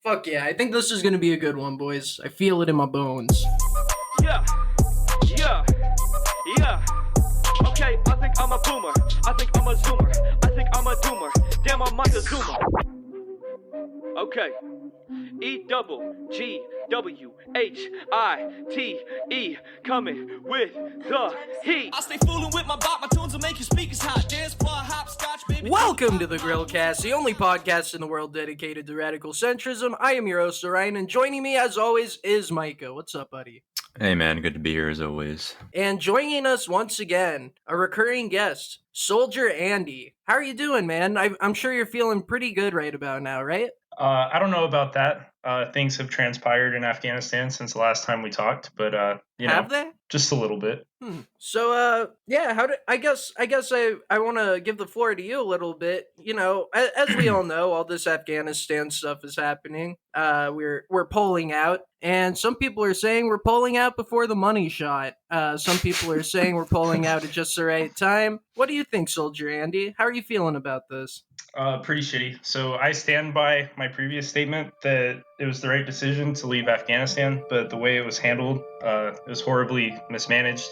Fuck yeah, I think this is gonna be a good one, boys. I feel it in my bones. Yeah, yeah, yeah. Okay, I think I'm a boomer. I think I'm a zoomer. I think I'm a doomer. Damn, I'm like a zoomer. Okay. EGWHITE coming with the heat. I stay fooling with my bot, my tunes will make your speakers hot. Dance, bar, hopscotch, baby. Welcome to the Grillcast, the only podcast in the world dedicated to radical centrism. I am your host, Orion, and joining me, as always, is Micah. What's up, buddy? Hey man, good to be here as always. And joining us once again, a recurring guest, Soldier Andy. How are you doing, man? I'm sure you're feeling pretty good right about now, right? I don't know about that. Things have transpired in Afghanistan since the last time we talked, but Have they? just a little bit. So, yeah, I guess I want to give the floor to you a little bit. You know, as we all know, all this Afghanistan stuff is happening. We're polling out, and some people are saying we're polling out before the money shot. Some people are saying we're polling out at just the right time. What do you think, Soldier Andy? How are you feeling about this? Pretty shitty. So I stand by my previous statement that it was the right decision to leave Afghanistan, but the way it was handled, it was horribly mismanaged.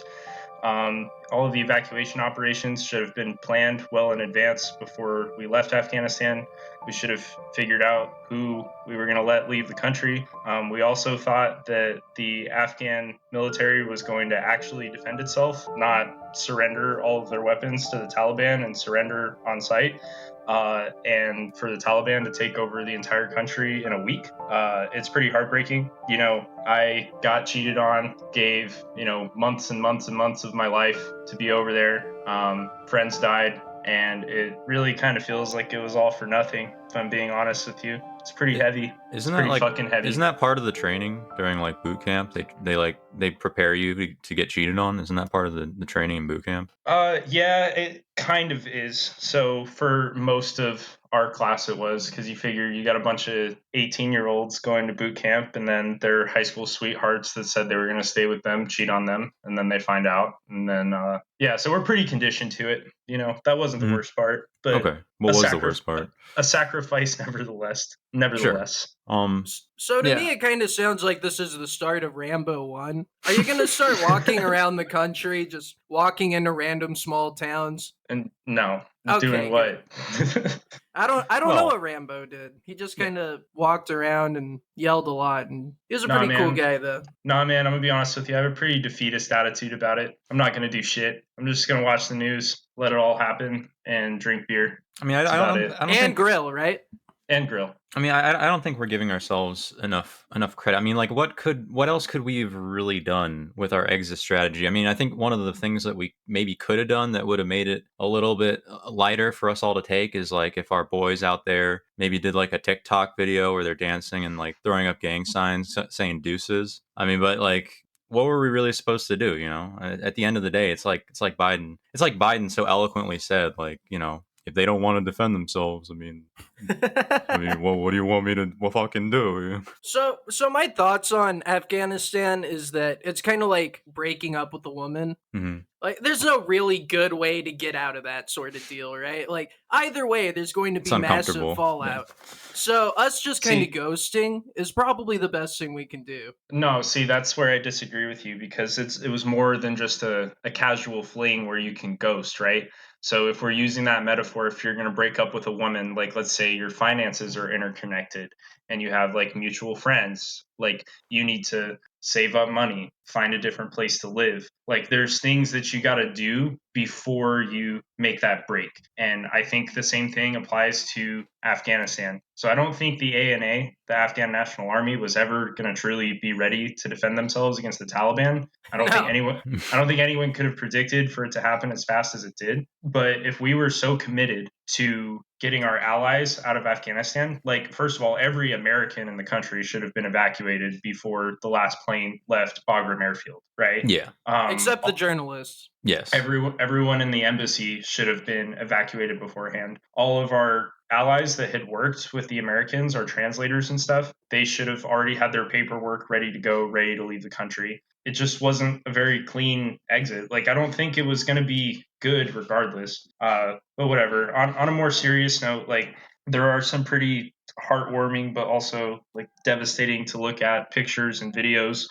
All of the evacuation operations should have been planned well in advance before we left Afghanistan. We should have figured out who we were going to let leave the country. We also thought that the Afghan military was going to actually defend itself, not surrender all of their weapons to the Taliban and surrender on sight. And for the Taliban to take over the entire country in a week, it's pretty heartbreaking. You know, I got cheated on, gave, months and months and months of my life to be over there. Friends died, and it really kind of feels like it was all for nothing, if I'm being honest with you. It's pretty heavy. Isn't pretty that like fucking heavy. Isn't that part of the training during like boot camp? They prepare you to get cheated on. Isn't that part of the training in boot camp? Yeah, it kind of is. So for most of our class it was, because you figure you got a bunch of 18-year-olds going to boot camp, and then their high school sweethearts that said they were going to stay with them cheat on them, and then they find out, and then so we're pretty conditioned to it. That wasn't the worst part, but Okay, what was the worst part? A sacrifice nevertheless. So to me, it kind of sounds like this is the start of Rambo 1. Are you going to start walking around the country, just walking into random small towns? And no. Okay, doing what? I don't know what Rambo did. He just kind of walked around and yelled a lot, and he was a pretty cool guy, though. Nah, man, I'm going to be honest with you. I have a pretty defeatist attitude about it. I'm not going to do shit. I'm just going to watch the news, let it all happen, and drink beer. I mean, I don't think, grill, right? And grill. I mean, I don't think we're giving ourselves enough credit. I mean, like, what else could we have really done with our exit strategy? I mean, I think one of the things that we maybe could have done that would have made it a little bit lighter for us all to take is like if our boys out there maybe did like a TikTok video where they're dancing and like throwing up gang signs saying deuces. I mean, but like, what were we really supposed to do? At the end of the day, it's like Biden so eloquently said, like, if they don't want to defend themselves, I mean, what do you want me to fucking do? So my thoughts on Afghanistan is that it's kind of like breaking up with a woman. Mm-hmm. Like, there's no really good way to get out of that sort of deal, right? Like, either way, there's going to be massive fallout. Yeah. So us just kind of ghosting is probably the best thing we can do. No, see, that's where I disagree with you, because it was more than just a casual fling where you can ghost, right? So if we're using that metaphor, if you're going to break up with a woman, like let's say your finances are interconnected and you have like mutual friends, like you need to save up money, find a different place to live. Like there's things that you got to do before you make that break. And I think the same thing applies to Afghanistan. So I don't think the ANA, the Afghan National Army, was ever going to truly be ready to defend themselves against the Taliban. I don't think anyone could have predicted for it to happen as fast as it did. But if we were so committed to getting our allies out of Afghanistan, like, first of all, every American in the country should have been evacuated before the last plane left Bagram Airfield, right? Yeah. Except the journalists. Yes. Everyone in the embassy should have been evacuated beforehand. All of our allies that had worked with the Americans, our translators and stuff, they should have already had their paperwork ready to go, ready to leave the country. It just wasn't a very clean exit. Like, I don't think it was going to be good regardless. But whatever. On a more serious note, like, there are some pretty heartwarming, but also like devastating to look at pictures and videos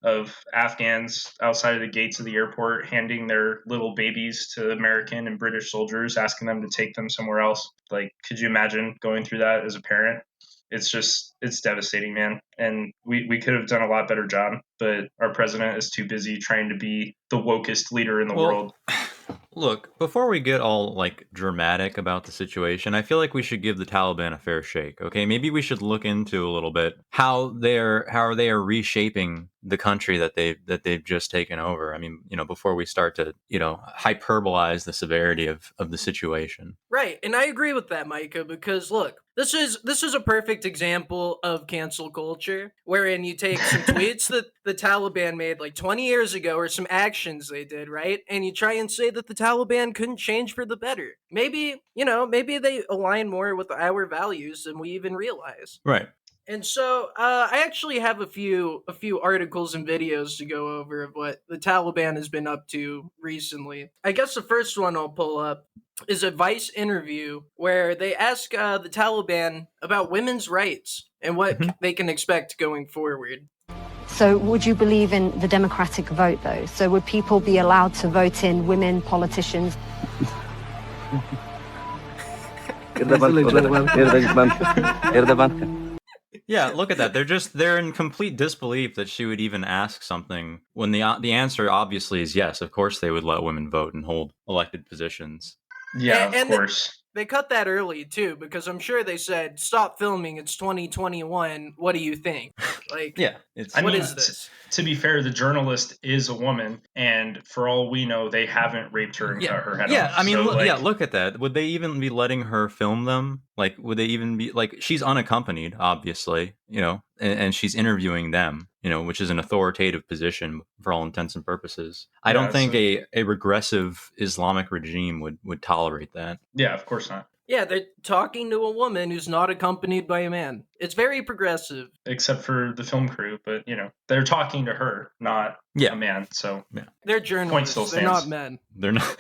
of Afghans outside of the gates of the airport handing their little babies to American and British soldiers, asking them to take them somewhere else. Like, could you imagine going through that as a parent? It's devastating, man. And we could have done a lot better job, but our president is too busy trying to be the wokest leader in the world. Look, before we get all like dramatic about the situation, I feel like we should give the Taliban a fair shake. Okay, maybe we should look into a little bit how they are reshaping the country that they've just taken over. I mean, before we start to hyperbolize the severity of the situation. Right, and I agree with that, Micah, because look, this is a perfect example of cancel culture, wherein you take some tweets that the Taliban made like 20 years ago, or some actions they did, right, and you try and say that the Taliban couldn't change for the better. Maybe they align more with our values than we even realize. Right. And so, I actually have a few articles and videos to go over of what the Taliban has been up to recently. I guess the first one I'll pull up is a Vice interview where they ask the Taliban about women's rights and what they can expect going forward. So would you believe in the democratic vote, though? So would people be allowed to vote in women politicians? Yeah, look at that. They're in complete disbelief that she would even ask something when the answer obviously is yes. Of course they would let women vote and hold elected positions. Yeah, of course. They cut that early too, because I'm sure they said, "Stop filming. It's 2021. What do you think?" Like, yeah, what is this? To be fair, the journalist is a woman, and for all we know, they haven't raped her and cut her head off. Yeah, I mean, So, look at that. Would they even be letting her film them? Like, would they even be like? She's unaccompanied, obviously, and she's interviewing them, which is an authoritative position for all intents and purposes. I don't think a regressive Islamic regime would tolerate that. Yeah, of course not. Yeah, they're talking to a woman who's not accompanied by a man. It's very progressive. Except for the film crew, but, they're talking to her, not a man, so... Yeah. They're journalists, they're not men. They're not...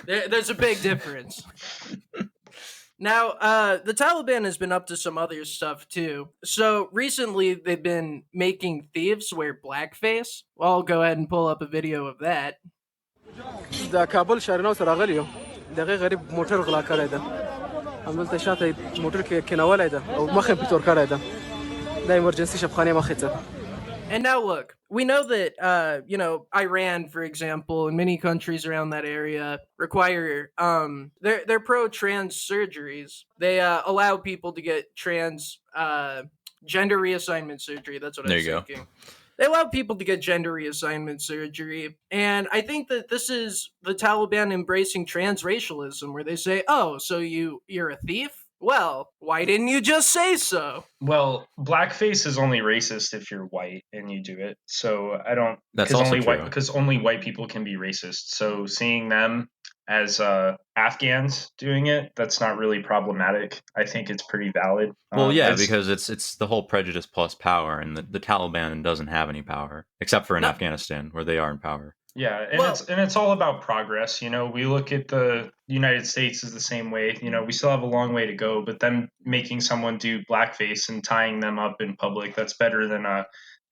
There's a big difference. Now, the Taliban has been up to some other stuff, too. So, recently, they've been making thieves wear blackface. Well, I'll go ahead and pull up a video of that. دقیق غریب موتور غلا کړی ده همدلته شاته موتور کې کېنولی ده او مخ یې پې تور کړی ده دا ایمرجنسي شفخانې مخې ته. And now look, we know that, Iran, for example, and many countries around that area require, they're pro-trans surgeries. They allow people to get trans gender reassignment surgery. That's what I was thinking. They allow people to get gender reassignment surgery. And I think that this is the Taliban embracing transracialism, where they say, oh, so you're a thief? Well, why didn't you just say so? Well, blackface is only racist if you're white and you do it. So I don't... That's also true. Because only white people can be racist. So seeing them as Afghans doing it, that's not really problematic. I think it's pretty valid. Well, because it's the whole prejudice plus power, and the Taliban doesn't have any power, except for in Afghanistan, where they are in power. Yeah, and it's all about progress. We look at the United States as the same way. We still have a long way to go, but them making someone do blackface and tying them up in public, that's better than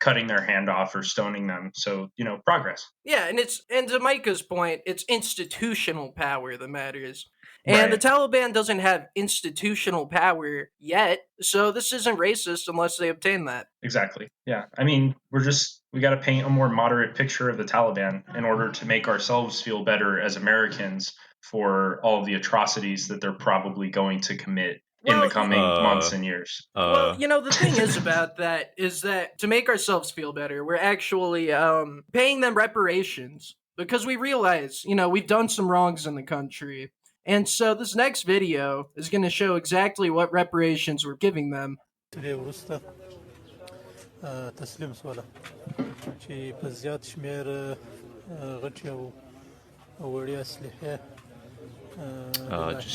cutting their hand off or stoning them. So, progress. Yeah, and to Micah's point, it's institutional power that matters. And the Taliban doesn't have institutional power yet, so this isn't racist unless they obtain that. Exactly. Yeah. I mean, we got to paint a more moderate picture of the Taliban in order to make ourselves feel better as Americans for all of the atrocities that they're probably going to commit in the coming months and years. Well, the thing is about that is that to make ourselves feel better, we're actually paying them reparations because we realize, we've done some wrongs in the country. And so this next video is going to show exactly what reparations we're giving them. Just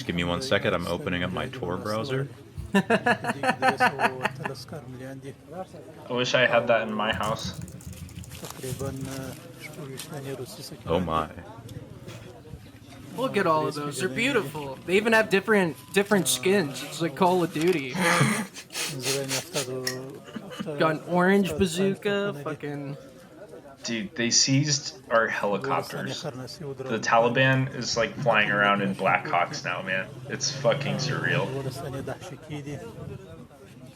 give me 1 second. I'm opening up my Tor browser. I wish I had that in my house. Oh my. Look at all of those. They're beautiful. They even have different skins. It's like Call of Duty. Got an orange bazooka. Fucking. Dude, they seized our helicopters. The Taliban is like flying around in Black Hawks now, man. It's fucking surreal.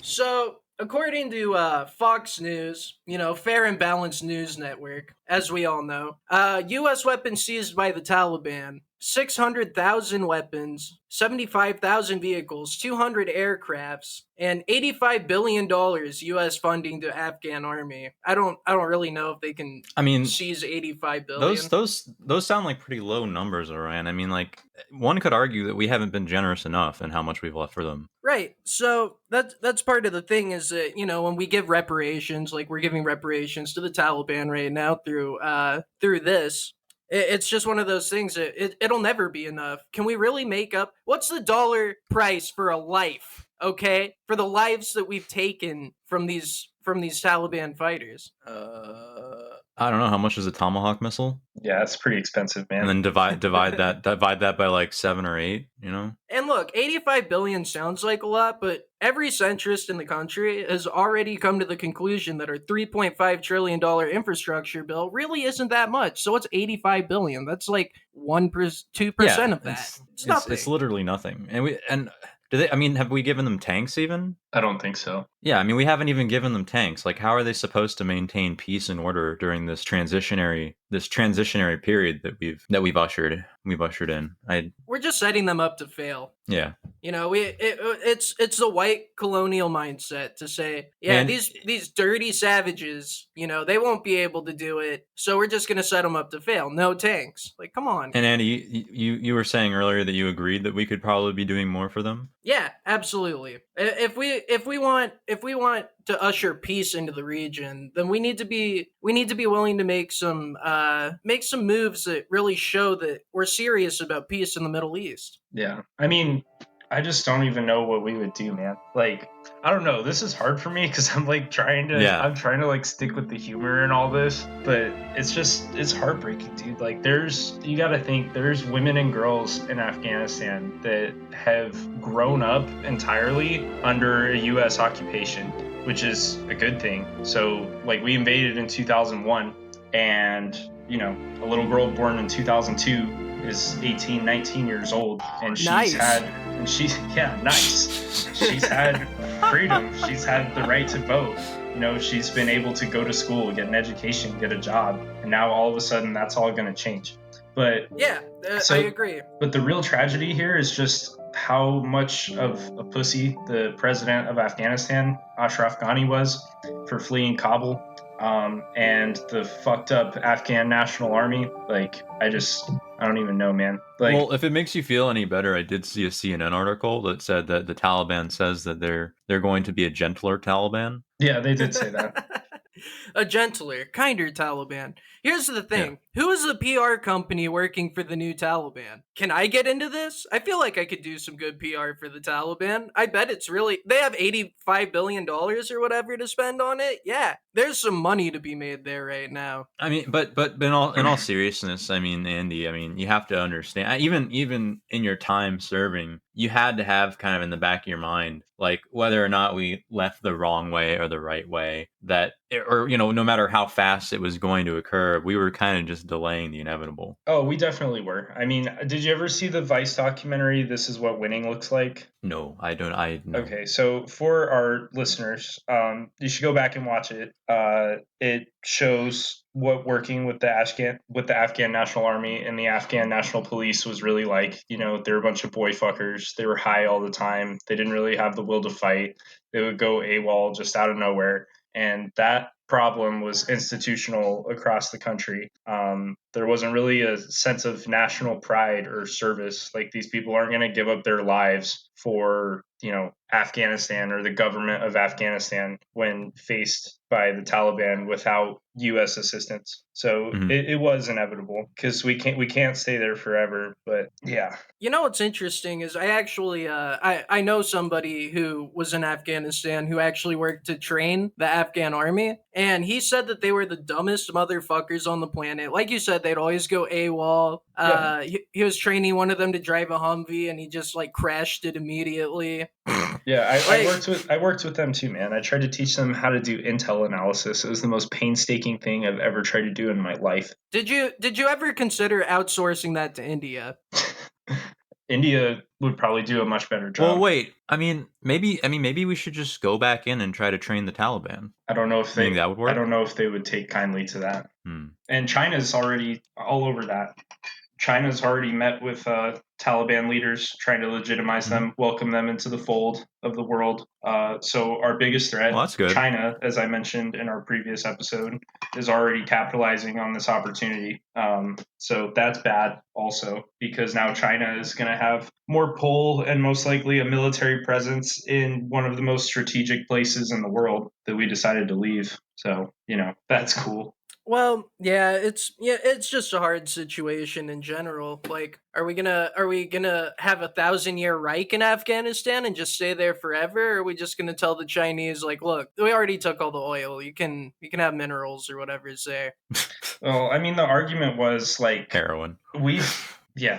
So, according to Fox News, fair and balanced news network, as we all know, U.S. weapons seized by the Taliban, 600,000 weapons, 75,000 vehicles, 200 aircrafts, and $85 billion U.S. funding to Afghan army. I don't really know if they can seize 85 billion. Those sound like pretty low numbers, Orion. I mean, like, one could argue that we haven't been generous enough in how much we've left for them. Right. So that's part of the thing is that, when we give reparations, like we're giving reparations to the Taliban right now through this, it's just one of those things that it'll never be enough. Can we really make up? What's the dollar price for a life? Okay, for the lives that we've taken from these Taliban fighters. I don't know, how much is a Tomahawk missile? Yeah, it's pretty expensive, man. And then divide that by like 7 or 8, And look, 85 billion sounds like a lot, but every centrist in the country has already come to the conclusion that our $3.5 trillion infrastructure bill really isn't that much. So it's 85 billion. That's like 2% of that. It's nothing. It's literally nothing. And have we given them tanks even? I don't think so. Yeah, I mean, we haven't even given them tanks. Like, how are they supposed to maintain peace and order during this transitionary period that we've ushered in? We're just setting them up to fail. Yeah. It's the white colonial mindset to say, these dirty savages, they won't be able to do it, so we're just gonna set them up to fail. No tanks. Like, come on. And Andy, you were saying earlier that you agreed that we could probably be doing more for them? Yeah, absolutely. If we want to usher peace into the region, then we need to be willing to make some moves that really show that we're serious about peace in the Middle East. Yeah. I mean, I just don't even know what we would do, man. Like, I don't know. This is hard for me because I'm like trying to like stick with the humor and all this, but it's heartbreaking, dude. Like, you got to think there's women and girls in Afghanistan that have grown up entirely under a U.S. occupation, which is a good thing. So, like, we invaded in 2001, and a little girl born in 2002 is 18, 19 years old, and she's had freedom. She's had the right to vote. She's been able to go to school, get an education, get a job, and now all of a sudden that's all going to change. But I agree. But the real tragedy here is just how much of a pussy the president of Afghanistan, Ashraf Ghani, was for fleeing Kabul. And the fucked up Afghan National Army. Like, I don't even know, man. Like, well, if it makes you feel any better, I did see a CNN article that said that the Taliban says that they're going to be a gentler Taliban. Yeah, they did say that. A gentler, kinder Taliban. Here's the thing. Yeah. Who is the PR company working for the new Taliban? Can I get into this? I feel like I could do some good PR for the Taliban. I bet they have $85 billion or whatever to spend on it. Yeah, there's some money to be made there right now. I mean, but in all seriousness, I mean, Andy, you have to understand, even in your time serving, you had to have kind of in the back of your mind, like, whether or not we left the wrong way or the right way, no matter how fast it was going to occur, we were kind of just delaying the inevitable. Oh, we definitely were. I mean, did you ever see the Vice documentary, This Is What Winning Looks Like? No, I don't. No. Okay, so for our listeners, you should go back and watch it. It shows what working with the Afghan National Army and the Afghan National Police was really like. They're a bunch of boy fuckers. They were high all the time. They didn't really have the will to fight. They would go AWOL just out of nowhere. And that problem was institutional across the country. There wasn't really a sense of national pride or service. Like, these people aren't going to give up their lives for, Afghanistan or the government of Afghanistan when faced by the Taliban without U.S. assistance. So it was inevitable because we can't stay there forever. But yeah. What's interesting is I actually I know somebody who was in Afghanistan who actually worked to train the Afghan army, and he said that they were the dumbest motherfuckers on the planet. Like you said, they'd always go AWOL. He was training one of them to drive a Humvee, and he just like crashed it immediately. Yeah, I worked with them too, man. I tried to teach them how to do intel analysis. It was the most painstaking thing I've ever tried to do in my life. Did you ever consider outsourcing that to India? India would probably do a much better job. Well, wait. Maybe we should just go back in and try to train the Taliban. I don't know if they. Think that would work? I don't know if they would take kindly to that. And China's already all over that. China's already met with Taliban leaders, trying to legitimize them, welcome them into the fold of the world. So our biggest threat, Well, that's good. China, as I mentioned in our previous episode, is already capitalizing on this opportunity. So that's bad also, because now China is going to have more pull and most likely a military presence in one of the most strategic places in the world that we decided to leave. So, that's cool. Well, yeah, it's just a hard situation in general. Like, are we gonna have a 1,000-year Reich in Afghanistan and just stay there forever? Or are we just gonna tell the Chinese, like, look, we already took all the oil. You can have minerals or whatever is there. Well, I mean, the argument was like heroin.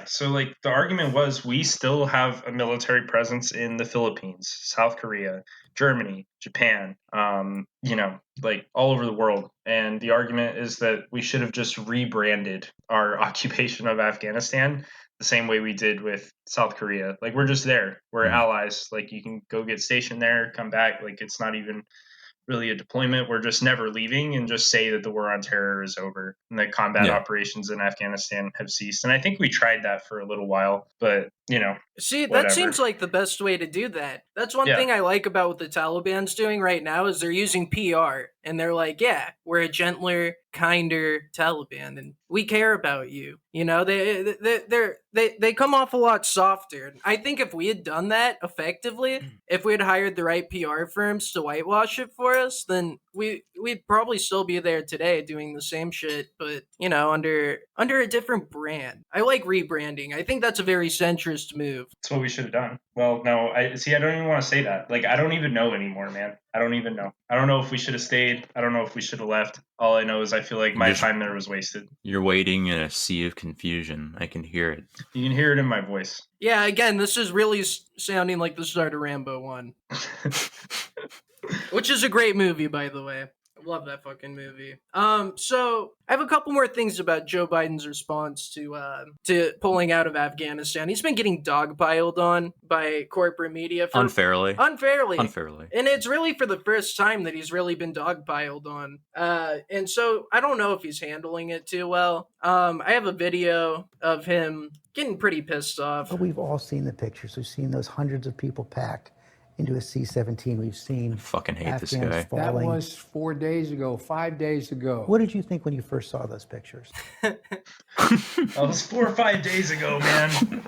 So like the argument was we still have a military presence in the Philippines, South Korea, Germany, Japan, like all over the world. And the argument is that we should have just rebranded our occupation of Afghanistan the same way we did with South Korea. Like, we're just there. We're allies. Like, you can go get stationed there, come back. Like, it's not even really a deployment. We're just never leaving, and just say that the war on terror is over and that combat operations in Afghanistan have ceased. And I think we tried that for a little while, but See, whatever. that seems like the best way to do that. That's one thing I like about what the Taliban's doing right now is they're using PR, and they're like, yeah, we're a gentler, kinder Taliban, and we care about you. They come off a lot softer. I think if we had done that effectively, if we had hired the right PR firms to whitewash it for us, then we'd probably still be there today doing the same shit, but under a different brand. I like rebranding. I think that's a very centrist move. That's what we should have done. Well, no, I don't even want to say that. Like, I don't even know anymore, man. I don't even know. I don't know if we should have stayed. I don't know if we should have left. All I know is I feel like my time there was wasted. You're waiting in a sea of confusion. I can hear it. You can hear it in my voice. Yeah, again, this is really sounding like the start of Rambo 1. Which is a great movie, by the way. I love that fucking movie. So I have a couple more things about Joe Biden's response to pulling out of Afghanistan. He's been getting dogpiled on by corporate media unfairly. And it's really for the first time that he's really been dogpiled on. And so I don't know if he's handling it too well. I have a video of him getting pretty pissed off. But we've all seen the pictures. We've seen those hundreds of people packed into a C-17. We've seen I fucking hate Afghans this guy. falling. That was 4 days ago, 5 days ago. What did you think when you first saw those pictures? That was 4 or 5 days ago, man.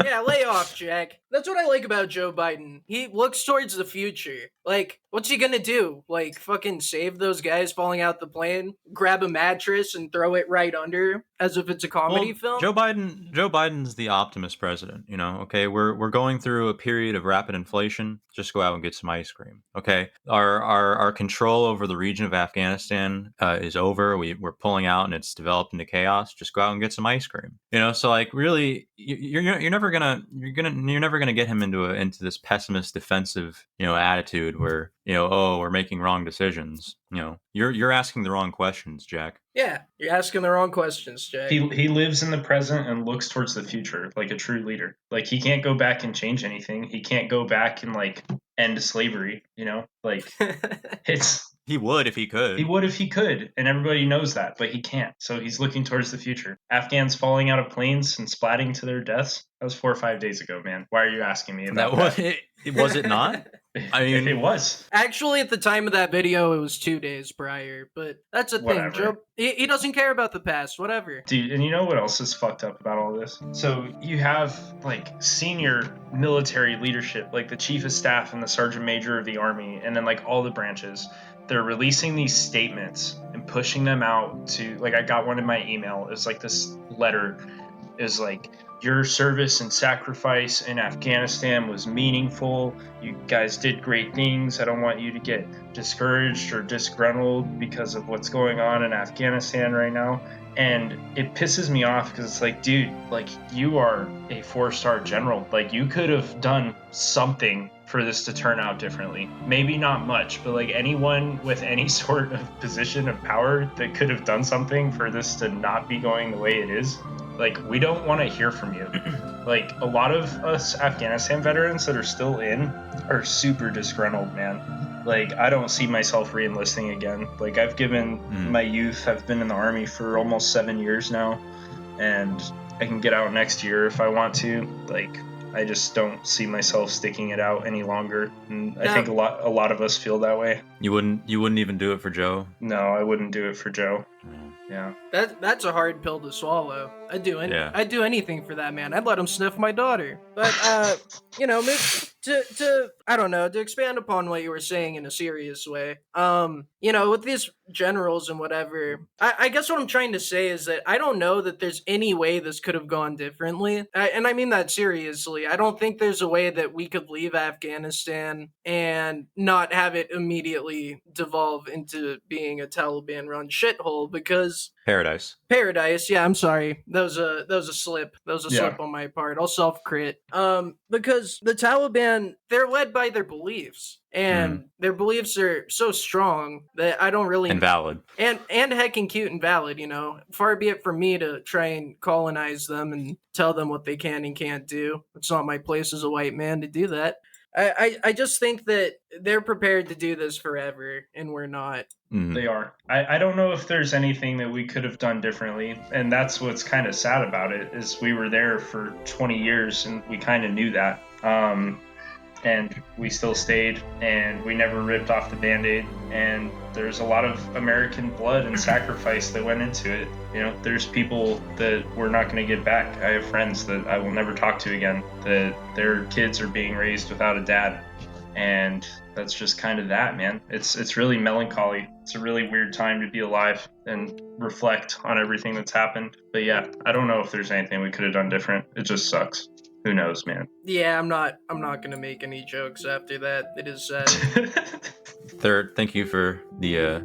Yeah, lay off, Jack. That's what I like about Joe Biden. He looks towards the future. Like, what's he gonna do? Like, fucking save those guys falling out the plane, grab a mattress and throw it right under as if it's a comedy film? Joe Biden's the optimist president, okay? We're going through a period of rapid inflation. Just go out and get some ice cream. Okay. Our control over the region of Afghanistan is over. We're pulling out and it's developed into chaos. Just go out and get some ice cream. So like, really, you're never gonna get him into this pessimist defensive attitude where we're making wrong decisions. You're asking the wrong questions, Jack. Yeah, you're asking the wrong questions, Jack. He lives in the present and looks towards the future like a true leader. Like, he can't go back and change anything. He can't go back and like end slavery. Like it's. He would if he could. He would if he could, and everybody knows that, but he can't. So he's looking towards the future. Afghans falling out of planes and splatting to their deaths. That was 4 or 5 days ago, man. Why are you asking me about that? Was it not? I mean, it was. Actually, at the time of that video, it was 2 days prior. But that's the thing, Joe. He doesn't care about the past. Whatever, dude. And you know what else is fucked up about all this? So you have like senior military leadership, like the chief of staff and the sergeant major of the army, and then like all the branches. They're releasing these statements and pushing them out to, like, I got one in my email. It's like this letter is like, your service and sacrifice in Afghanistan was meaningful. You guys did great things. I don't want you to get discouraged or disgruntled because of what's going on in Afghanistan right now. And it pisses me off because it's like, dude, like, you are a 4-star general. Like, you could have done something for this to turn out differently. Maybe not much, but like anyone with any sort of position of power that could have done something for this to not be going the way it is. Like, we don't want to hear from you. Like, a lot of us Afghanistan veterans that are still in are super disgruntled, man. Like, I don't see myself re-enlisting again. Like, I've given my youth, I've been in the Army for almost 7 years now, and I can get out next year if I want to. Like, I just don't see myself sticking it out any longer. And I think a lot of us feel that way. You wouldn't even do it for Joe? No, I wouldn't do it for Joe. Yeah. That's a hard pill to swallow. I'd do anything for that man. I'd let him sniff my daughter. But you know, to I don't know, to expand upon what you were saying in a serious way. You know, with these generals and whatever, I guess what I'm trying to say is that I don't know that there's any way this could have gone differently. And I mean that seriously. I don't think there's a way that we could leave Afghanistan and not have it immediately devolve into being a Taliban-run shithole, because Paradise. Yeah, I'm sorry. That was a slip. That was a slip on my part. I'll self-crit. Because the Taliban, they're led by their beliefs. And their beliefs are so strong that I don't really... And valid. And heckin' cute and valid, you know. Far be it from me to try and colonize them and tell them what they can and can't do. It's not my place as a white man to do that. I just think that they're prepared to do this forever, and we're not. They are. I don't know if there's anything that we could have done differently, and that's what's kind of sad about it, is we were there for 20 years, and we kind of knew that. And we still stayed, and we never ripped off the Band-Aid, and there's a lot of American blood and sacrifice that went into it. You know, there's people that we're not going to get back. I have friends that I will never talk to again, that their kids are being raised without a dad, and that's just kind of that, man. It's really melancholy. It's a really weird time to be alive and reflect on everything that's happened. But yeah, I don't know if there's anything we could have done different. It just sucks. Who knows, man? Yeah, I'm not gonna make any jokes after that. It is sad. Third, thank you for the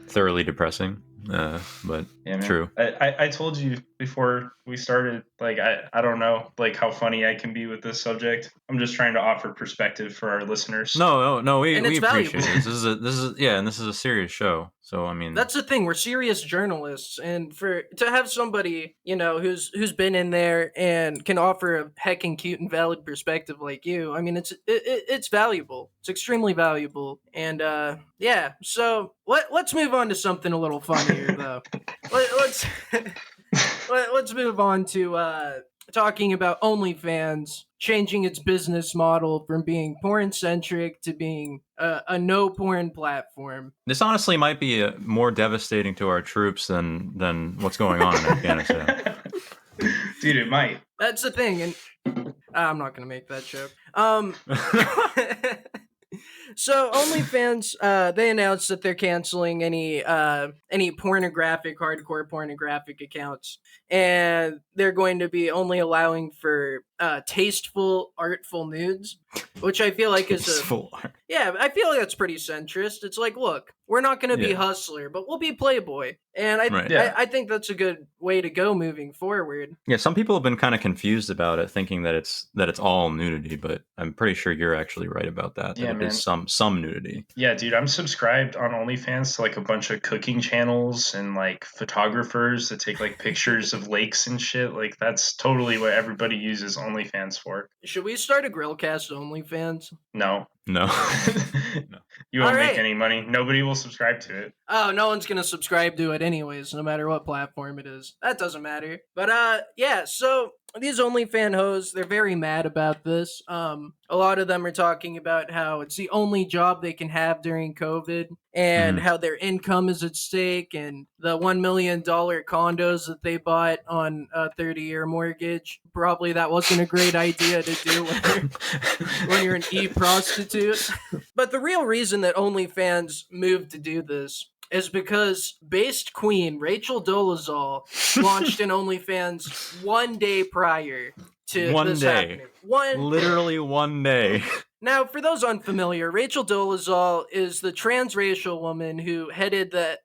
thoroughly depressing. But yeah, true. I told you before we started, like, I don't know, like, how funny I can be with this subject. I'm just trying to offer perspective for our listeners. No, we appreciate it. This is a serious show. So I mean, that's the thing. We're serious journalists, and to have somebody, you know, who's been in there and can offer a heckin' cute and valid perspective like you, I mean, it's valuable. It's extremely valuable, and yeah. So let's move on to something a little funnier though. Let's move on to talking about OnlyFans changing its business model from being porn-centric to being a no-porn platform. This honestly might be more devastating to our troops than what's going on in Afghanistan. Dude, it might. That's the thing, and I'm not going to make that joke. So OnlyFans, they announced that they're canceling any hardcore pornographic accounts, and they're going to be only allowing for tasteful, artful nudes, which I feel like is yeah, I feel like that's pretty centrist. It's like, look, we're not going to be Hustler, but we'll be Playboy, and I think that's a good way to go moving forward. Yeah, some people have been kind of confused about it, thinking that it's all nudity, but I'm pretty sure you're actually right about that. Yeah, it is some nudity. Yeah, dude, I'm subscribed on OnlyFans to like a bunch of cooking channels and like photographers that take like pictures of lakes and shit. Like, that's totally what everybody uses OnlyFans for. Should we start a Grillcast OnlyFans? No. No. You won't make any money. Nobody will subscribe to it. Oh, no one's gonna subscribe to it anyways, no matter what platform it is. That doesn't matter. But yeah, so these OnlyFan hoes, they're very mad about this. A lot of them are talking about how it's the only job they can have during COVID, and how their income is at stake, and the $1 million condos that they bought on a 30-year mortgage. Probably that wasn't a great idea to do when you're an e-prostitute. But the real reason that OnlyFans moved to do this is because based queen Rachel Dolezal launched an OnlyFans 1 day prior to One this day. happening. Literally 1 day. Now, for those unfamiliar, Rachel Dolezal is the transracial woman who headed the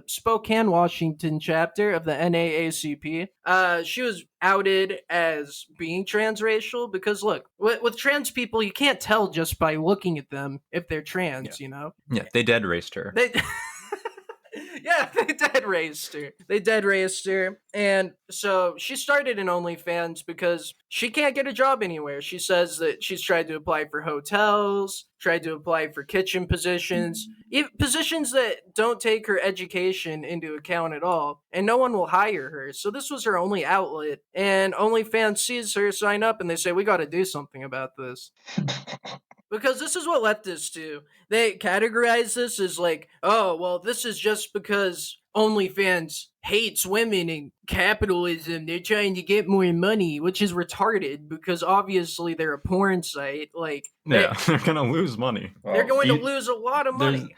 Spokane, Washington chapter of the NAACP. She was outed as being transracial because, look, with trans people, you can't tell just by looking at them if they're trans, you know? Yeah, they dead raced her. Yeah, they dead raised her. They dead raised her. And so she started an OnlyFans because she can't get a job anywhere. She says that she's tried to apply for hotels, tried to apply for kitchen positions, positions that don't take her education into account at all, and no one will hire her. So this was her only outlet. And OnlyFans sees her sign up and they say, we got to do something about this. Because this is what leftists do. They categorize this as like, oh, well, this is just because OnlyFans hates women and capitalism. They're trying to get more money, which is retarded because obviously they're a porn site. Like, Yeah, they're gonna lose money. They're going to lose a lot of money.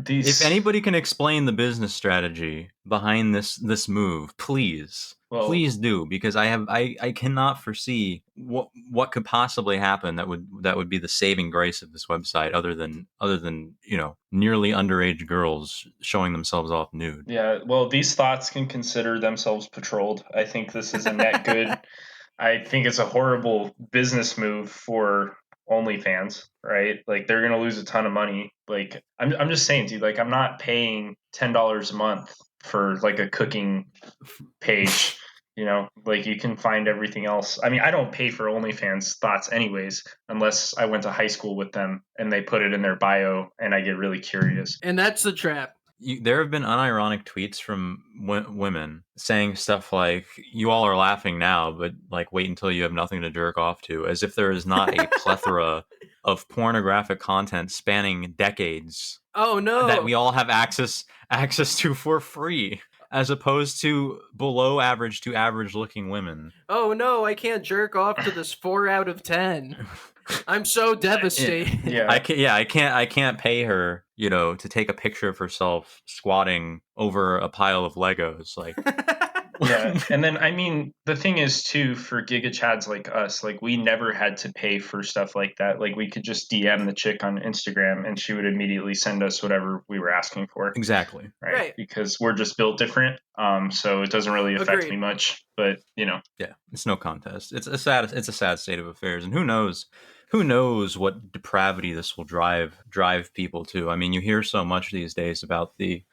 If anybody can explain the business strategy behind this move, please do, because I cannot foresee what could possibly happen that would be the saving grace of this website other than nearly underage girls showing themselves off nude. Yeah, well, these thoughts can consider themselves patrolled. I think this is a net good. I think it's a horrible business move for OnlyFans, right? Like they're gonna lose a ton of money. Like I'm just saying, dude. Like I'm not paying $10 a month for like a cooking page. Like you can find everything else. I mean, I don't pay for OnlyFans thoughts anyways, unless I went to high school with them and they put it in their bio, and I get really curious. And that's the trap. There have been unironic tweets from women saying stuff like, you all are laughing now, but like wait until you have nothing to jerk off to, as if there is not a plethora of pornographic content spanning decades. Oh no. That we all have access to for free, as opposed to below average to average looking women. Oh no, I can't jerk off to this 4 out of 10. I'm so devastated. Yeah. I can't pay her, to take a picture of herself squatting over a pile of Legos. Like, yeah. And then, I mean, the thing is too, for Giga Chads like us, like we never had to pay for stuff like that. Like we could just DM the chick on Instagram and she would immediately send us whatever we were asking for. Exactly. Right. Because we're just built different. So it doesn't really affect me much, but yeah, it's no contest. It's a sad state of affairs. And who knows what depravity this will drive people to. I mean, you hear so much these days about the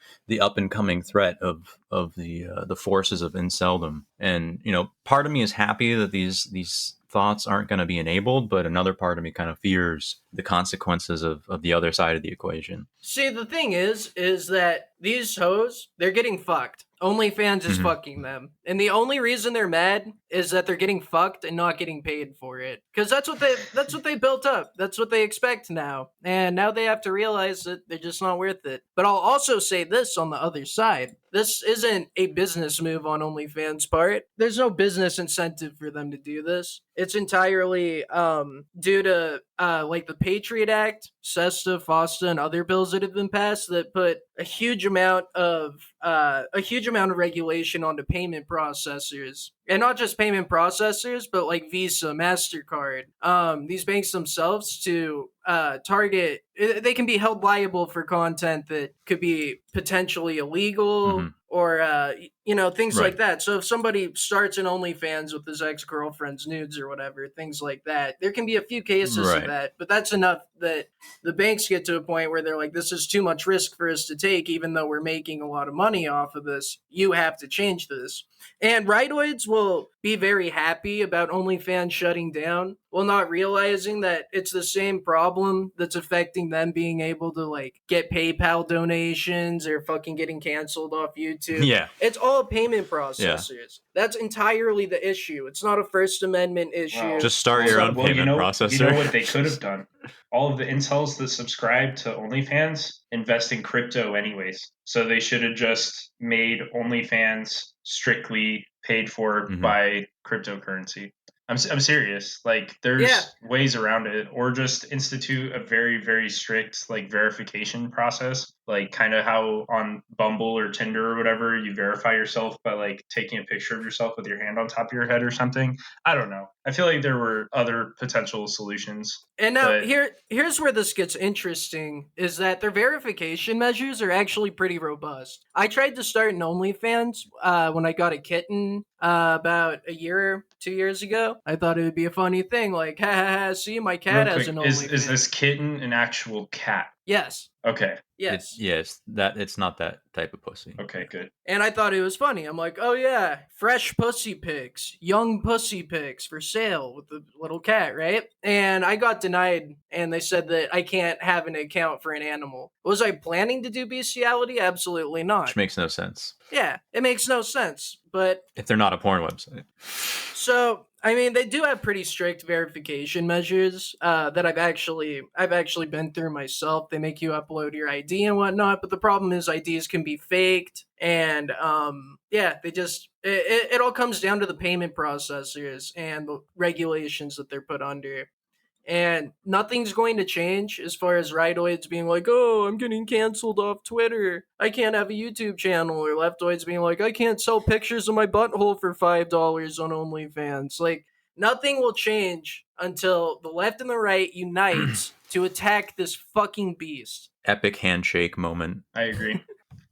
up and coming threat of the forces of inceldom, and part of me is happy that these thoughts aren't going to be enabled, but another part of me kind of fears the consequences of the other side of the equation. See, the thing is that these hoes, they're getting fucked. OnlyFans is fucking them. And the only reason they're mad is that they're getting fucked and not getting paid for it. Because that's what they built up. That's what they expect now. And now they have to realize that they're just not worth it. But I'll also say this on the other side. This isn't a business move on OnlyFans' part. There's no business incentive for them to do this. It's entirely due to like the Patriot Act, SESTA, FOSTA, and other bills that have been passed that put a huge amount of regulation onto payment processors. And not just payment processors, but like Visa, MasterCard. These banks themselves to target, they can be held liable for content that could be potentially illegal or things like that. So if somebody starts an OnlyFans with his ex-girlfriend's nudes or whatever, things like that, there can be a few cases of that, but that's enough that the banks get to a point where they're like, this is too much risk for us to take, even though we're making a lot of money off of this. You have to change this. And rightoids will be very happy about OnlyFans shutting down while not realizing that it's the same problem that's affecting them being able to like get PayPal donations or fucking getting canceled off YouTube. Yeah. It's all payment processors. Yeah. That's entirely the issue. It's not a First Amendment issue. Wow. Just start your own payment processor. You know what they could have done? All of the incels that subscribe to OnlyFans invest in crypto anyways. So they should have just made OnlyFans strictly paid for by cryptocurrency. I'm serious. Like there's ways around it, or just institute a very, very strict like verification process. like kind of how on Bumble or Tinder or whatever you verify yourself by like taking a picture of yourself with your hand on top of your head or something. I don't know. I feel like there were other potential solutions. And now but here's where this gets interesting, is that their verification measures are actually pretty robust. I tried to start an OnlyFans when I got a kitten about a year, 2 years ago. I thought it would be a funny thing, like, ha ha ha, see, my cat real has quick, an is OnlyFans. this kitten an actual cat? Yes. Okay. Yes. Yes, that it's not that type of pussy. Okay, good. And I thought it was funny. I'm like, oh yeah, fresh pussy pics, young pussy pics for sale with the little cat, right? And I got denied, and they said that I can't have an account for an animal. Was I planning to do bestiality? Absolutely not. Which makes no sense. Yeah, it makes no sense. But if they're not a porn website. So, I mean, they do have pretty strict verification measures that I've actually been through myself. They make you upload your ID and whatnot, but the problem is IDs can be faked, and they just it all comes down to the payment processors and the regulations that they're put under. And nothing's going to change as far as rightoids being like, oh, I'm getting canceled off Twitter. I can't have a YouTube channel. Or leftoids being like, I can't sell pictures of my butthole for $5 on OnlyFans. Like, nothing will change until the left and the right unite to attack this fucking beast. Epic handshake moment. I agree.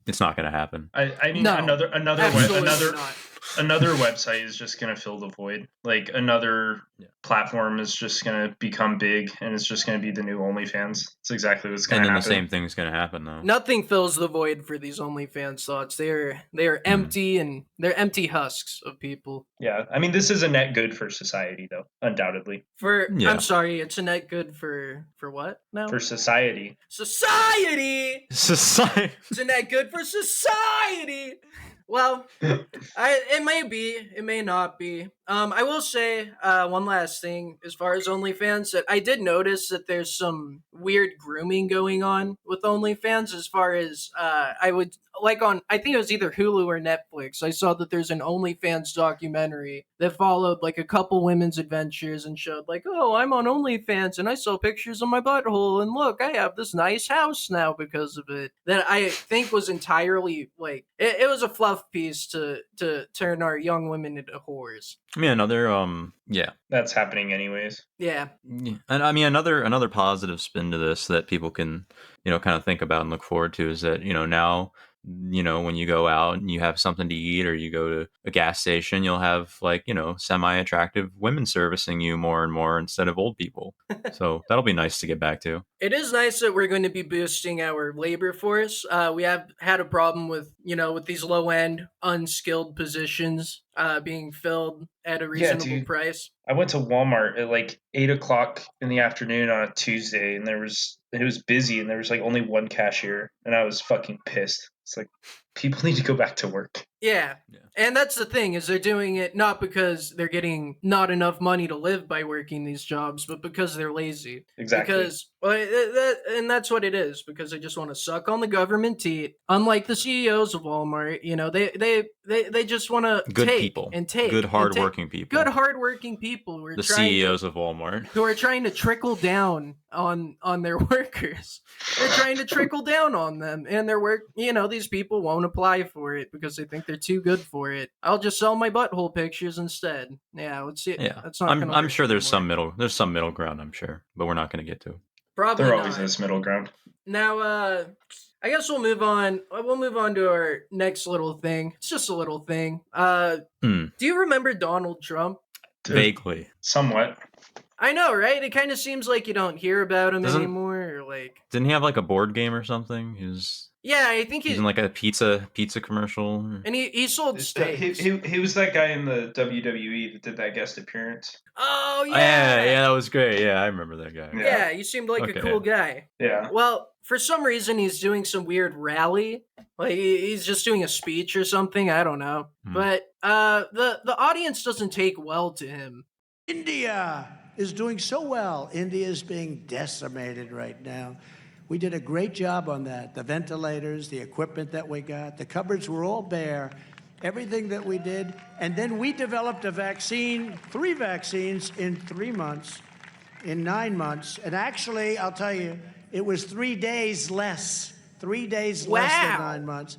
It's not going to happen. I mean, No, another absolutely not. another website is just going to fill the void. Like another platform is just going to become big, and it's just going to be the new OnlyFans. It's exactly what's going to happen. And then the same thing's going to happen, though. Nothing fills the void for these OnlyFans thoughts. They are empty, and they're empty husks of people. Yeah, I mean, this is a net good for society, though, undoubtedly. I'm sorry, it's a net good for what now? For society. Society! It's a net good for society! Well, it may be, it may not be. I will say one last thing as far as OnlyFans, that I did notice that there's some weird grooming going on with OnlyFans as far as I think it was either Hulu or Netflix. I saw that there's an OnlyFans documentary that followed like a couple women's adventures and showed like, oh, I'm on OnlyFans and I saw pictures of my butthole and look, I have this nice house now because of it. That I think was entirely like it was a fluff piece to turn our young women into whores. I mean, another That's happening anyways. Yeah. And I mean, another positive spin to this that people can, kind of think about and look forward to is that, now, when you go out and you have something to eat or you go to a gas station, you'll have like, semi-attractive women servicing you more and more instead of old people. So that'll be nice to get back to. It is nice that we're going to be boosting our labor force. We have had a problem with, with these low-end, unskilled positions being filled at a reasonable price. I went to Walmart at like 8:00 in the afternoon on a Tuesday, and it was busy, and there was like only one cashier, and I was fucking pissed. It's like, people need to go back to work. Yeah. And that's the thing, is they're doing it not because they're getting not enough money to live by working these jobs, but because they're lazy. Exactly. Because, and that's what it is, because they just want to suck on the government teat. Unlike the CEOs of Walmart, they just want to take people. And take. Good, hardworking people. Good, hardworking people. Who are the CEOs of Walmart. Who are trying to trickle down on their workers. They're trying to trickle down on them, and their work, these people won't apply for it because they think they're too good for it. I'll just sell my butthole pictures instead. Yeah, let's see. Yeah, that's not. I'm sure there's some middle ground. I'm sure, but we're not going to get to. Probably there not. always is middle ground. Now, I guess we'll move on. We'll move on to our next little thing. It's just a little thing. Do you remember Donald Trump? Vaguely, somewhat. I know, right? It kind of seems like you don't hear about him anymore. Or like, didn't he have like a board game or something? Yeah, I think he's in like a pizza commercial. And he sold steaks. He was that guy in the WWE that did that guest appearance. Oh, yeah. Yeah, that was great. Yeah, I remember that guy. Yeah, he seemed like a cool guy. Yeah. Well, for some reason, he's doing some weird rally. Like, he's just doing a speech or something. I don't know. But the audience doesn't take well to him. India is doing so well. India is being decimated right now. We did a great job on that. The ventilators, the equipment that we got, the cupboards were all bare, everything that we did. And then we developed a vaccine, 3 vaccines in 3 months, in 9 months. And actually, I'll tell you, it was 3 days less 3 days less than Wow. 9 months.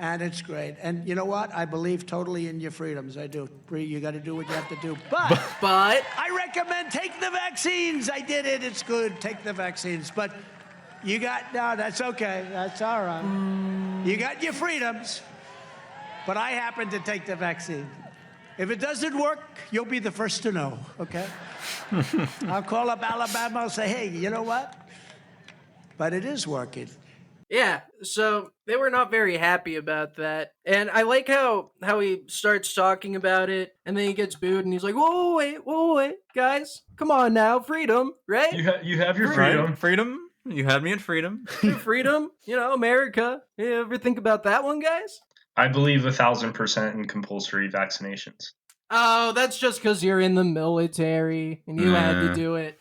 And it's great. And you know what? I believe totally in your freedoms. I do. Bree, you got to do what you have to do. But I recommend take the vaccines. I did it. It's good. Take the vaccines. But you got, no, that's okay. That's all right. You got your freedoms. But I happen to take the vaccine. If it doesn't work, you'll be the first to know, okay? I'll call up Alabama and say, hey, you know what? But it is working. Yeah, so they were not very happy about that. And I like how he starts talking about it, and then he gets booed, and he's like, whoa, wait, guys, come on now, freedom, right? You have your freedom. Freedom? You had me at freedom. Freedom, America. You ever think about that one, guys? I believe 1,000% in compulsory vaccinations. Oh, that's just because you're in the military, and you had to do it.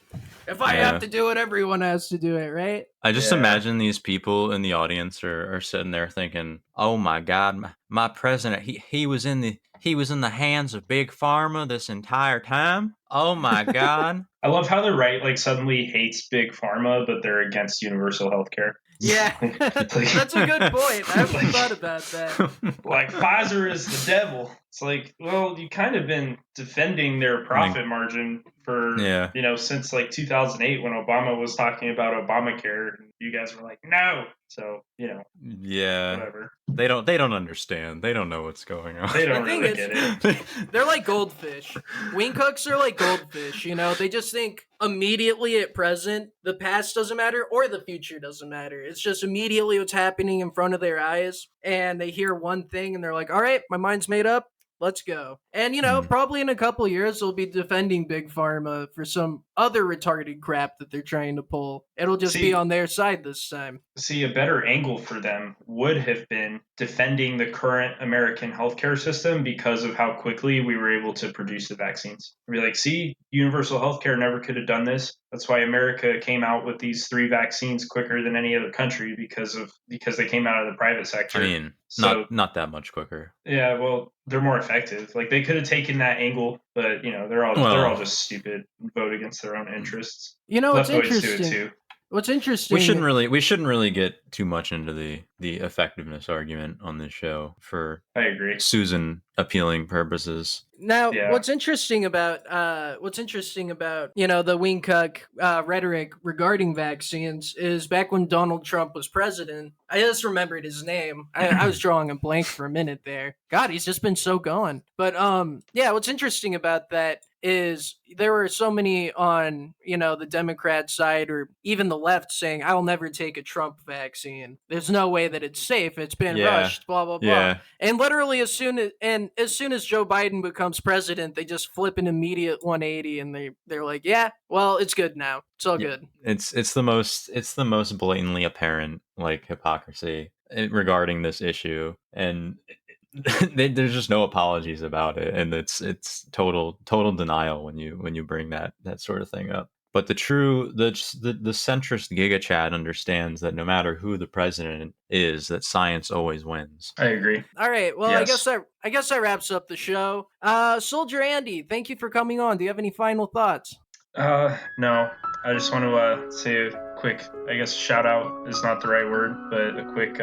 If I have to do it, everyone has to do it, right? I just imagine these people in the audience are sitting there thinking, "Oh my God, my president, he was in the hands of big pharma this entire time. Oh my God." I love how the right like suddenly hates big pharma, but they're against universal health care. Yeah, that's a good point. I haven't thought about that. Like Pfizer is the devil. It's like, well, you kind of been defending their profit margin for since like 2008 when Obama was talking about Obamacare. You guys were like, no. So whatever. They don't understand. They don't know what's going on. They don't really get it. They're like goldfish. Wing cooks are like goldfish. They just think immediately at present. The past doesn't matter or the future doesn't matter. It's just immediately what's happening in front of their eyes, and they hear one thing and they're like, all right, my mind's made up. Let's go. And, probably in a couple years, they'll be defending Big Pharma for some other retarded crap that they're trying to pull. It'll just be on their side this time. See, a better angle for them would have been defending the current American healthcare system because of how quickly we were able to produce the vaccines. Be like, see, universal healthcare never could have done this. That's why America came out with these 3 vaccines quicker than any other country because they came out of the private sector. I mean, not that much quicker. Yeah, well, they're more effective. Like they could have taken that angle, but they're all just stupid and vote against their own interests. What's interesting? What's interesting? We shouldn't really get too much into the effectiveness argument on this show for I agree. Susan appealing purposes. Now, what's interesting about the wing cuck rhetoric regarding vaccines is back when Donald Trump was president. I just remembered his name. I was drawing a blank for a minute there. God, he's just been so gone. But what's interesting about that is there were so many on the Democrat side or even the left saying, "I'll never take a Trump vaccine. There's no way that it's safe. It's been rushed." Blah blah blah. Yeah. And literally as soon as Joe Biden becomes president, they just flip an immediate 180 and they're like, "Yeah, well, it's good now. It's all good." It's the most blatantly apparent hypocrisy regarding this issue, and there's just no apologies about it, and it's total denial when you bring that sort of thing up. But the centrist Giga Chad understands that no matter who the president is, that science always wins. I agree. All right. Well, yes. I guess that wraps up the show. Soldier Andy, thank you for coming on. Do you have any final thoughts? No. I just want to say a quick, shout out is not the right word, but a quick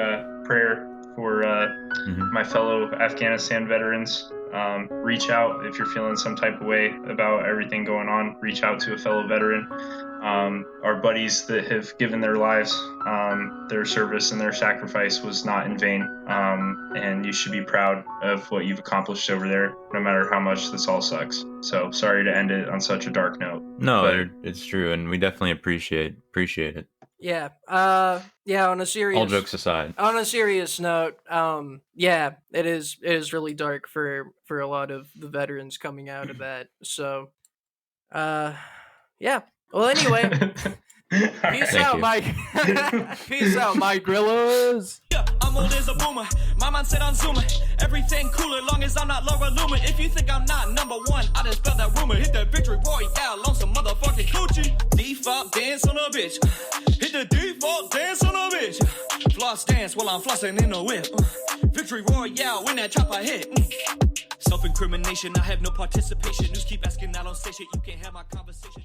prayer for my fellow Afghanistan veterans. Reach out if you're feeling some type of way about everything going on. Reach out to a fellow veteran. Our buddies that have given their lives, their service and their sacrifice was not in vain. And you should be proud of what you've accomplished over there, no matter how much this all sucks. So sorry to end it on such a dark note. No, it's true, and we definitely appreciate it. Yeah. On a serious, all jokes aside, on a serious note, it is really dark for a lot of the veterans coming out of that. So, yeah. Well, anyway, peace out, Mike. Peace out, Mike Grillos. Yeah, I'm old as a boomer. My mind said on Zoomer. Everything cooler, long as I'm not Laura Loomer. If you think I'm not number one, I just spelled that rumor. Hit that victory royale on some motherfucking coochie. Default dance on a bitch. Hit the default dance on a bitch. Floss dance while I'm flossing in the whip. Victory royale when that chopper hit. Self-incrimination, I have no participation. News keep asking out on station. You can't have my conversation.